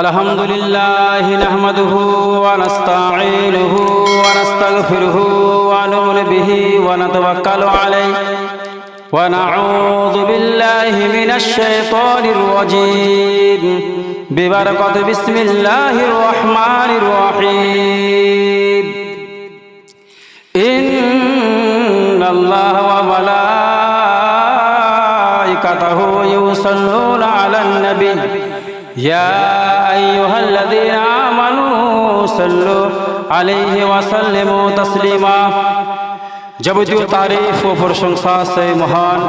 الحمد لله نحمده ونستعينه ونستغفره ونؤمن به ونتوكل عليه ونعوذ بالله من الشيطان الرجيم ببركة بسم الله الرحمن الرحيم إن الله وملائكته يصلون على النبي يا أيها الذين آمنوا صلوا عليه وسلموا تسليما যাবতীয় তারিফ ও প্রশংসা সেই মহান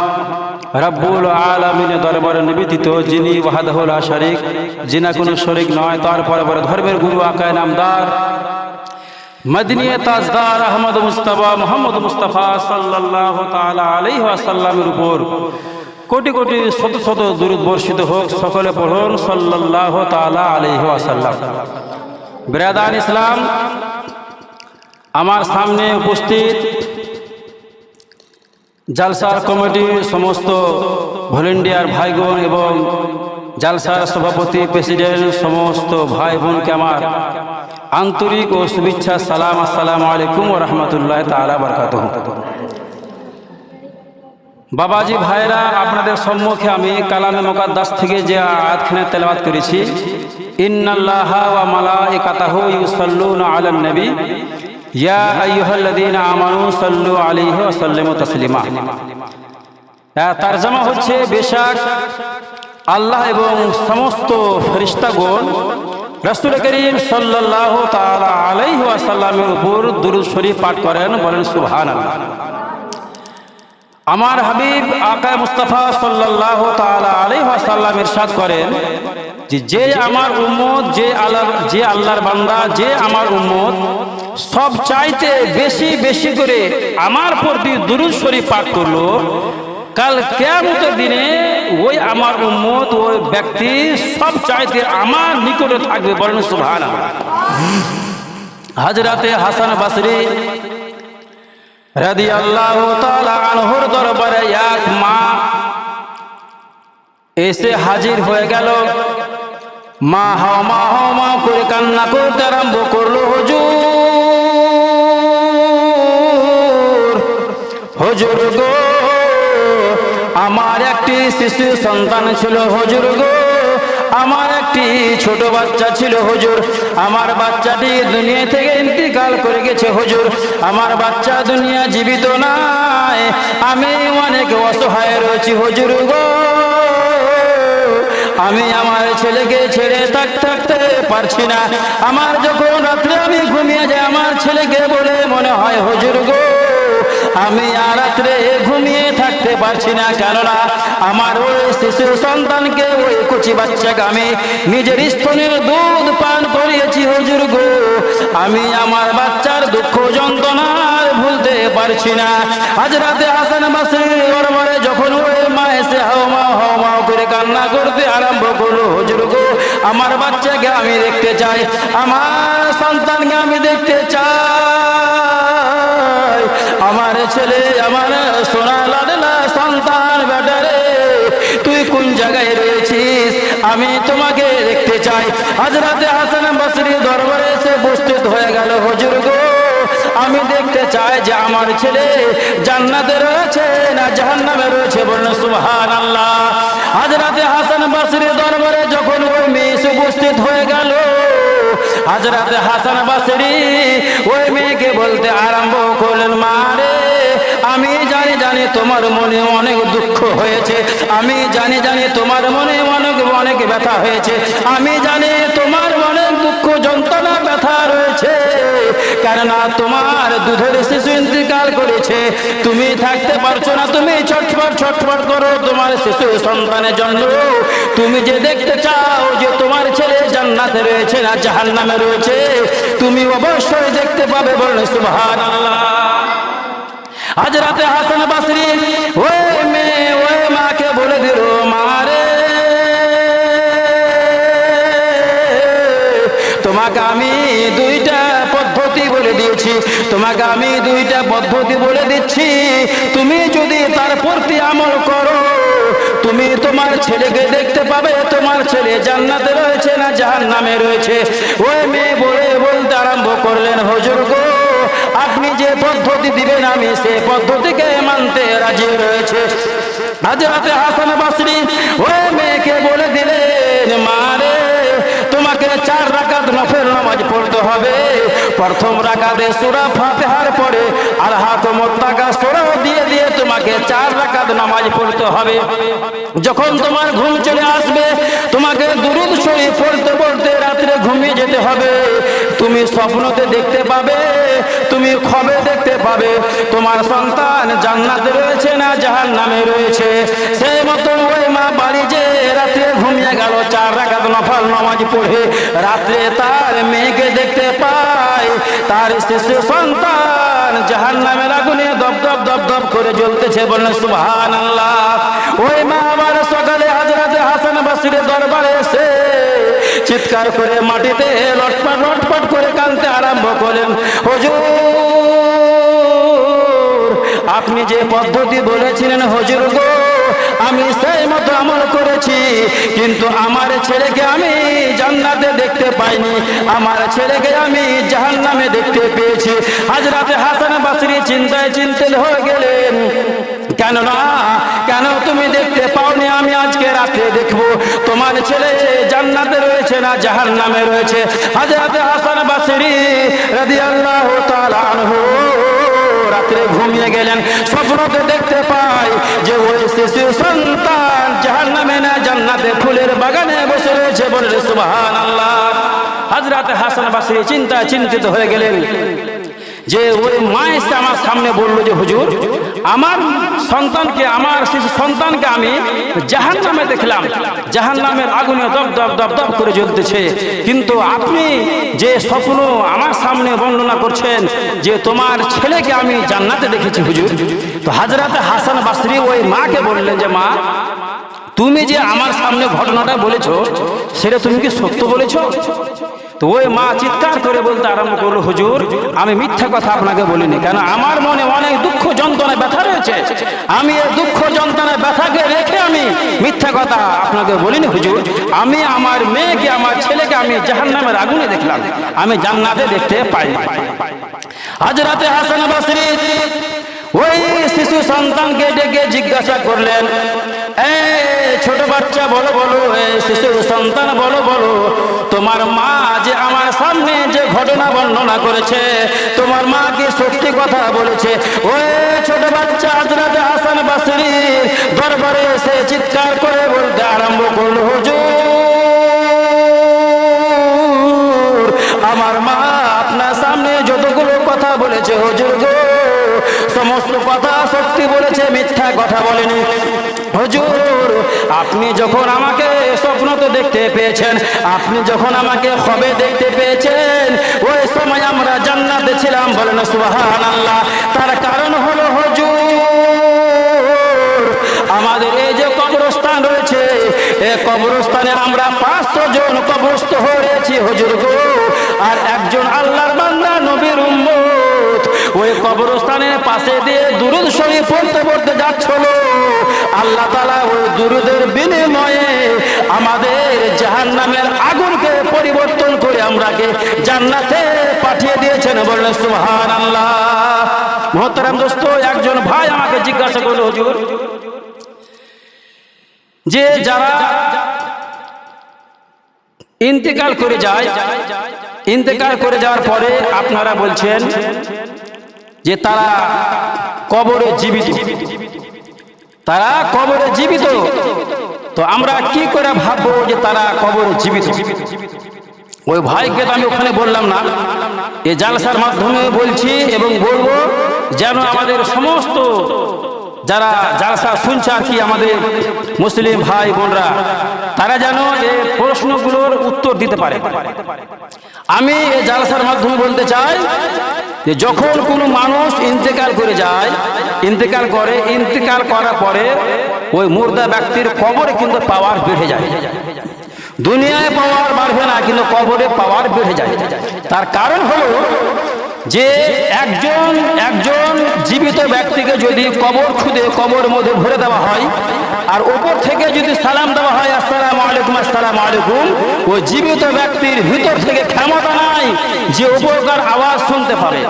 রব্বুল আলামিনের দরবারে নিবেদিত, যিনি ওয়াহদাহু লা শারীক, যিনি কোনো শরীক নয়, তার পরে ধর্মের গুরু আকায়ে নামদার মদিনী তাজদার আহমদ মুস্তাফা মুহাম্মদ মুস্তাফা সাল্লাল্লাহু তাআলা আলাইহি ওয়াসাল্লামের উপর কোটি কোটি শত শত দুরূদ বর্ষিত হোক। সকলে পড়ুন সাল্লাল্লাহু তাআলা আলাইহি ওয়াসাল্লাম। বিরাদান ইসলাম, আমার সামনে উপস্থিত জালসার কমিটির সমস্ত ভলেন্টিয়ার ভাইগণ এবং জালসার সভাপতি প্রেসিডেন্ট সমস্ত ভাই বোনকে আমার আন্তরিক ও শুভেচ্ছা সালাম। আসসালামু আলাইকুম ওয়া রাহমাতুল্লাহি তাআলা বারাকাতুহু। বাবাজি ভাইরা, আপনাদের সম্মুখে আমি কালামে মুকাদ্দাস থেকে যে আয়াতখানা তেলাওয়াত করেছি, ইন্নাল্লাহা ওয়া মালাইকাতাহু ইউসাল্লুনা আলান নবী ইয়া আইয়ুহাল্লাযীনা আমানু সাল্লু আলাইহি ওয়া সাল্লিমু তাসলিমা। তরজমা হচ্ছে, বেশক আল্লাহ এবং সমস্ত ফেরেশতাগণ রাসূল করিম সাল্লাল্লাহু তাআলা আলাইহি ওয়া সাল্লামের উপর দুরূদ শরীফ পাঠ করেন। বলেন সুবহানাল্লাহ। আমার হাবিব আকা মুস্তাফা সাল্লাল্লাহু তাআলা আলাইহি ওয়াসাল্লাম ইরশাদ করেন যে আমার উম্মত, যে আল্লাহর বান্দা, যে আমার উম্মত সব চাইতে বেশি বেশি করে আমার প্রতি দুরূদ শরীফ পাঠ করলো, কাল কিয়ামতের দিনে ওই আমার উম্মত, ওই ব্যক্তি সব চাইতে আমার নিকটে থাকবে। বলেন সুবহানাল্লাহ। হযরতে হাসান বসরি রাদিয়াল্লাহু তাআলা আনহুর দরবারে এক মা এসে হাজির হয়ে গেল। মা হাও মা করে কান্না করতে আরম্ভ করলো, হুজুর গো, আমার একটি শিশু সন্তান ছিল। হুজুর গো, আমার একটি ছোট বাচ্চা ছিল। হুজুর, আমার বাচ্চাটি দুনিয়া থেকে ইন্তিকাল করে গেছে। হুজুর, আমার বাচ্চা দুনিয়া জীবিত নাই, আমি অনেক অসহায় রয়েছি। হুজুর গো, আমি আমার ছেলেকে ছেড়ে থাকতে পারছি না। আমার যখন রাত্রে আমি ঘুমিয়ে যাই, আমার ছেলেকে বলে মনে হয়, হুজুর গো, আমি আর রাত্রে ঘুমিয়ে থাকতে পারছি না, কেননা আমার ওই শিশু সন্তানকে, ওই কচি বাচ্চাকে আমি নিজের স্তনের দুধ পান করিয়েছি। হুজুর গো, আমি আমার বাচ্চার দুঃখ যন্ত্রণা ভুলতে পারছি না। হযরতে হাসান বসরি দরবারে যখন ওই মা এসে হাও মা করে কান্না করতে আরম্ভ করলো, হুজুর গো, আমার বাচ্চাকে আমি দেখতে চাই, আমার সন্তানকে আমি দেখতে চাই। আমার ছেলে, আমার সোনা লাডলা সন্তান, বেটারে তুই কোন জায়গায় রয়েছিস? আমি তোমাকে দেখতে চাই। হযরতে হাসান বসরি দরবারে এসে উপস্থিত হয়ে গেল। হুজুর গো, আমি দেখতে চাই যে আমার ছেলে জান্নাতে রয়েছে না জাহান্নামে রয়েছে। বলুন সুবহানাল্লাহ। হযরতে হাসান বসরি দরবারে যখন ওই মেয়ে উপস্থিত হয়ে গেল, হযরতে হাসান বসরি ওই মেয়েকে বলতে আরম্ভ করলেন, মা রে, আমি জানি তোমার মনে অনেক দুঃখ হয়েছে, আমি জানি তোমার মনে অনেক ব্যথা হয়েছে, আমি জানি তোমার অনেক দুঃখ যন্ত্রণা ব্যথা রয়েছে, কেননা তোমার দুধের শিশু ইন্তিকাল করেছে, তুমি থাকতে পারছো না, তুমি ছটফট করো তোমার শিশু সন্তানের জন্য। তুমি যে দেখতে চাও যে তোমার ছেলে জান্নাতে রয়েছে না জাহান্নামে রয়েছে, তুমি অবশ্যই দেখতে পাবে। বলুন সুবহানাল্লাহ। হযরতে হাসান বসরি ওই মাকে বলে দিল, মা রে, তোমাকে আমি দুইটা পদ্ধতি বলে দিয়েছি, তোমাকে আমি দুইটা পদ্ধতি বলে দিচ্ছি, তুমি যদি তার প্রতি আমল করো, তুমি তোমার ছেলেকে দেখতে পাবে, তোমার ছেলে জান্নাতে রয়েছে না জাহান্নামে রয়েছে। ওই মেয়ে বলতে আরম্ভ করলেন, হুজুর গো, আপনি যে পদ্ধতি দিবেন আমি সেই পদ্ধতিকে মানতে রাজি রয়েছে। হযরত হাসান বসরি ওই মেয়েকে বলে দিলেন, মা রে, তোমাকে 4 রাকাত নফল নামাজ পড়তে হবে। প্রথম রাকাতে সূরা ফাতিহার পরে আর হাকুমুত তাকা সূরা দিয়ে দিয়ে তোমাকে 4 রাকাত নামাজ পড়তে হবে। যখন তোমার ঘুম চলে আসবে তোমাকে দুরূদ শরীফ পড়তে পড়তে রাত্রে ঘুমিয়ে যেতে হবে। তুমি স্বপ্নতে দেখতে পাবে, তুমি খবে দেখতে পাবে তোমার সন্তান জান্নাতে রয়েছে না জাহান্নামে রয়েছে। সেই মতো ওই মা বাড়ি যে রাত্রে ঘুমিয়ে গেল 4 রাকাত নফল নামাজ পড়ে, রাত্রে তার মেয়েকে দেখতে পায় তার শিশু সন্তান জাহান্নামের আগুনে দপ দপ দপ দপ করে জ্বলতেছে। বলেন সুবহানাল্লাহ। ওই মা আবার সকালে হযরত হাসান বসরির দরবারে এসে চিৎকার করে মাটিতে লটপট লটপট করে কাঁদতে আরম্ভ করলেন, হুজুর, আপনি যে পদ্ধতি বলেছিলেন হুজুর গো, আমি সেই মতো আমল করেছি, কিন্তু আমার ছেলেকে আমি জান্নাতে দেখতে পাইনি, আমার ছেলেকে আমি জাহান্নামে দেখতে পেয়েছি। হযরত হাসান বসরি চিন্তায় চিন্তিত হয়ে গেলেন, কেন তুমি দেখতে পাওনি? আমি আজকে রাতে দেখবো তোমার ছেলে জান্নাতে রয়েছে না জাহান্নামে রয়েছে। হযরত হাসান বসরি রাদিয়াল্লাহু তাআলা আনহু রাত্রে ঘুমিয়ে গেলেন, স্বপ্নতে দেখতে পায় যে ওই শিশু সন্তান জাহান্নামে না জান্নাতে ফুলের বাগানে বসে রয়েছে। বলে সুবহানাল্লাহ। হযরত হাসান বসরি চিন্তিত হয়ে গেলেন যে ওই মা এসে আমার সামনে বললো যে হুজুর, আমার সন্তানকে, আমার শিশু সন্তানকে আমি জাহান্নামে দেখলাম, জাহান্নামের আগুনে দপ দপ দপ দপ করে জ্বলতেছে, কিন্তু আপনি যে স্বপ্ন আমার সামনে বর্ণনা করছেন যে তোমার ছেলেকে আমি জান্নাতে দেখেছি হুজুর। তো হযরত হাসান বসরি ওই মাকে বললেন যে মা, তুমি যে আমার সামনে ঘটনাটা বলেছো সেটা তুমি কি সত্য বলেছো? তো ওই মা চিৎকার করে বলতে আরম্ভ করলো, হুজুর, আমি মিথ্যা কথা আপনাকে বলিনি, কেন আমার মনে অনেক দুঃখ যন্ত্রণা ব্যথা রয়েছে, আমি এই দুঃখ যন্ত্রণা ব্যথাকে রেখে আমি মিথ্যা কথা আপনাকে বলিনি হুজুর। আমি আমার মেয়েকে, আমার ছেলেকে আমি জাহান্নামের আগুনে দেখলাম, আমি জান্নাতে দেখতে পাইনি। হযরত হাসান বসরি ওই শিশু সন্তানকে ডেকে জিজ্ঞাসা করলেন, ছোট বাচ্চা বলো, শিশু সন্তান বলো, তোমার মা যে আমার সামনে যে ঘটনা বর্ণনা করেছে, তোমার মা কি সত্যি কথা বলেছে? ওই ছোট বাচ্চা হযরত হাসান বসরি দরবারে এসে চিৎকার করে বলতে আরম্ভ করলো, হুজুর, আমার মা আপনার সামনে যতগুলো কথা বলেছে হুজুর গো, সমস্ত কথা সত্যি বলেছে, মিথ্যা কথা বলেনি। হুজুর, আপনি যখন আমাকে স্বপ্নতে দেখতে পেয়েছেন, আপনি যখন আমাকে খবে দেখতে পেয়েছেন, ওই সময় আমরা জান্নাতে ছিলাম। বলেন সুবহানাল্লাহ। তার কারণ হলো হুজুর, আমাদের এই যে কবরস্থান রয়েছে, এই কবরস্থানে আমরা 500 জন কবরস্থ হয়েছি হুজুর গো, আর একজন আল্লাহর বান্দা নবীর উম্মত ওই কবরস্থানের পাশে দিয়ে দুরূদ শরীফ পড়তে পড়তে যাচ্ছিল। আল্লাহ তাআলা ওই দুরূদের বিনিময়ে আমাদের জাহান্নামের আগুনকে পরিবর্তন করে আমরাকে জান্নাতে পাঠিয়ে দিয়েছেন। বললেন সুবহানাল্লাহ। মুহতারাম দোস্ত, একজন ভাই আমাকে জিজ্ঞাসা করলো, হুজুর, যে যারা ইন্তেকাল করে যায়, ইন্তেকাল করে যাওয়ার পরে আপনারা বলছেন যে তারা কবরে জীবিত, তারা কবরে জীবিত, তো আমরা কি করে ভাববো যে তারা কবরে জীবিত? ওই ভাইকে তো আমি ওখানে বললাম না, এই জালসার মাধ্যমে বলছি এবং বলবো যেন আমাদের সমস্ত যারা জালসা শুনছে আর কি আমাদের মুসলিম ভাই বোনরা, তারা যেন এই প্রশ্নগুলোর উত্তর দিতে পারে। আমি এই জালসার মাধ্যমে বলতে চাই যে যখন কোনো মানুষ ইন্তেকাল করে যায়, ইন্তেকাল করার পরে ওই মুর্দা ব্যক্তির কবরে কিন্তু পাওয়ার বেড়ে যায়। দুনিয়ায় পাওয়ার বাড়বে না, কিন্তু কবরে পাওয়ার বেড়ে যায়। তার কারণ হলো যে একজন জীবিত ব্যক্তিকে যদি কবর খুদে কবর মধ্যে ভরে দেওয়া হয় আর উপর থেকে যদি সালাম দেওয়া হয় আসসালামু আলাইকুম আসসালামু আলাইকুম, ওই জীবিত ব্যক্তির ভিতর থেকে ক্ষমতা নাই যে উপরকার আওয়াজ শুনতে পাবে।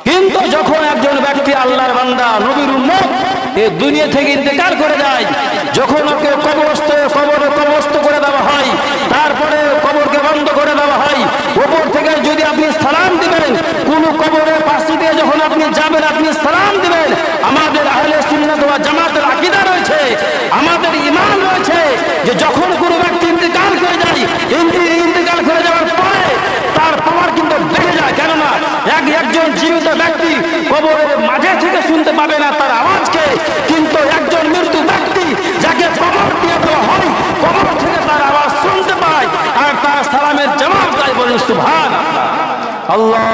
কিন্তু যখন একজন ব্যক্তি আল্লাহর বান্দা নবীর উম্মত এই দুনিয়া থেকে ইন্তেকাল করে যায়, যখন ওকে কবরস্থ করে দেওয়া হয়, তারপরে কবরকে বন্ধ করে দেওয়া হয়, উপর থেকে যদি আপনি সালাম দিবেন, কোন কবরের পাশে দিয়ে যখন আপনি যাবেন আপনি সালাম দিবেন। আমাদের আহলে সুন্নাত ওয়াল জামাতের আকীদা রয়েছে, আমাদের ঈমান রয়েছে যে যখন কোনো ব্যক্তি ইন্তেকাল করে যায়, ইন্তেকাল করে যাওয়ার পরে তার পাওয়ার কিন্তু বেড়ে যায়। কেননা একজন জীবিত ব্যক্তি কবরের মাঝে থেকে শুনতে পাবে না তার আওয়াজকে, কিন্তু একজন মৃত্যু ব্যক্তি যাকে কবর দিয়ে দেওয়া হয় কবর থেকে তার আওয়াজ শুনতে পায় আর তার সালামের জবাব দেয়। বলেন সুবহানাল্লাহ। আল্লাহ